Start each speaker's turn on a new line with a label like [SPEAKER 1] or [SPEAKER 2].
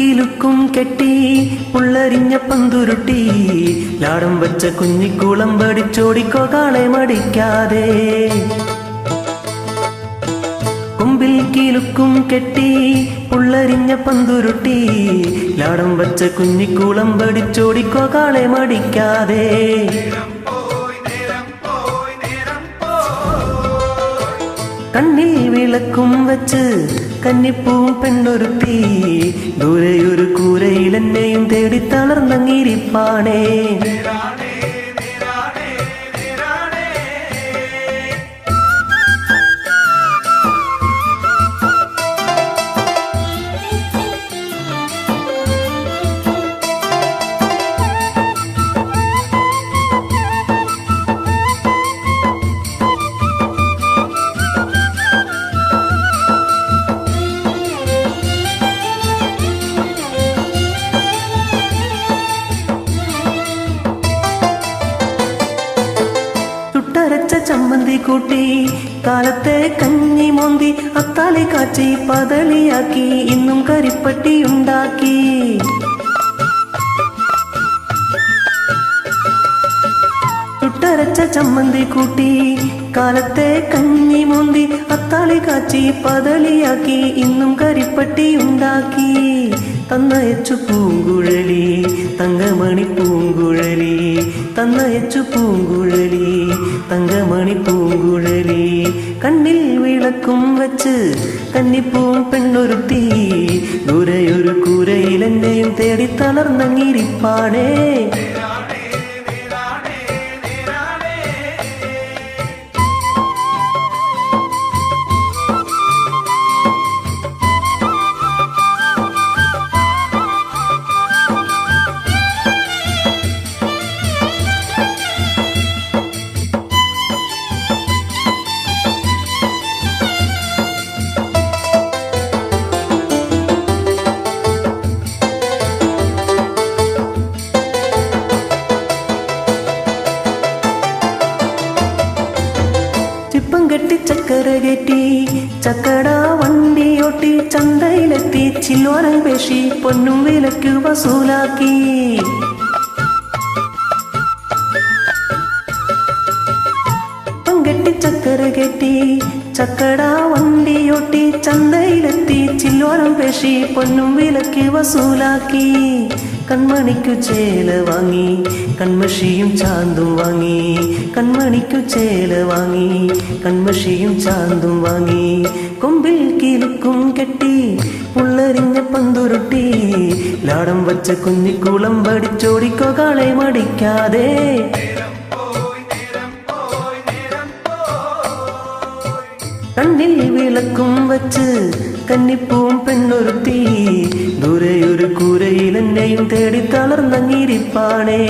[SPEAKER 1] കീലുക്കും കെട്ടി പുള്ളരിഞ്ഞ പന്തുരുട്ടി ലാടം വച്ച കുഞ്ഞിക്കുളം പഠിച്ചോടിക്കോ കാളെ മടിക്കാതെ. കൊമ്പിൽ കീലുക്കും കെട്ടി പുള്ളരിഞ്ഞ പന്തുരുട്ടി ലാടം വച്ച കുഞ്ഞിക്കുളം പഠിച്ചോടിക്കോ കാളെ മടിക്കാതെ. കണ്ണിൽ വിളക്കും വച്ച് കന്നിപ്പൂവും പെണ്ണൊരുത്തി ദൂരെയൊരു കൂരയിൽ എന്നെയും തേടി തളർന്നങ്ങിരിപ്പാണേ. അരച്ച ചമ്മന്തി കൂട്ടി കാലത്തെ കഞ്ഞി മോന്തി അത്താളി കാച്ചി പതളിയാക്കി ഇന്നും കരിപ്പട്ടി ഉണ്ടാക്കി. ചുട്ടരച്ച ചമ്മന്തി കൂട്ടി കാലത്തെ കഞ്ഞി മോന്തി അത്താളി കാച്ചി പതളിയാക്കി ഇന്നും കരിപ്പട്ടി ഉണ്ടാക്കി. തന്നയച്ചു പൂങ്കുഴലി തങ്കമണി പൂങ്കുഴലി തന്നയച്ചു പൂങ്കുഴലി തങ്കമണി പൂങ്കുഴലി. കണ്ണിൽ വിളക്കും വച്ച് കന്നിപ്പൂവും പെണ്ണൊരുത്തി ദൂരെയൊരു കൂരയിൽ എന്നെയും തേടി തളർന്നങ്ങിരിപ്പാണേ. ചിപ്പം കെട്ടി ചക്കര കയറ്റി ചക്കട വണ്ടിയോട്ടി ചന്തയിലെത്തി ചില്ലോരം പേശി പൊന്നും വിലയ്ക്കു വസൂലാക്കി. ചിപ്പം കെട്ടി ചക്കര കയറ്റി ചക്കട വണ്ടിയോട്ടി ചന്തയിലെത്തി ചില്ലോരം പേശി പൊന്നും വിലയ്ക്ക് വസൂലാക്കി. കൺമണിക്കു ചേല വാങ്ങി കൺമഷിയും ചാന്തും വാങ്ങി കൺമണിക്കു ചേല വാങ്ങി കൺമഷിയും ചാന്തും വാങ്ങി. കൊമ്പിൽ കീലുക്കും കെട്ടി പുള്ളരിഞ്ഞ പന്തുരുട്ടി ലാടം വച്ച കുഞ്ഞിക്കുളം പഠിച്ചോടിക്കോ കാളെ മടിക്കാതെ. കണ്ണിൽ വിളക്കും വച്ച് കന്നിപ്പൂവും പെണ്ണൊരുത്തി ദൂരെയൊരു കൂരയിൽ എന്നെയും തേടി തളർന്നങ്ങിരിപ്പാണേ.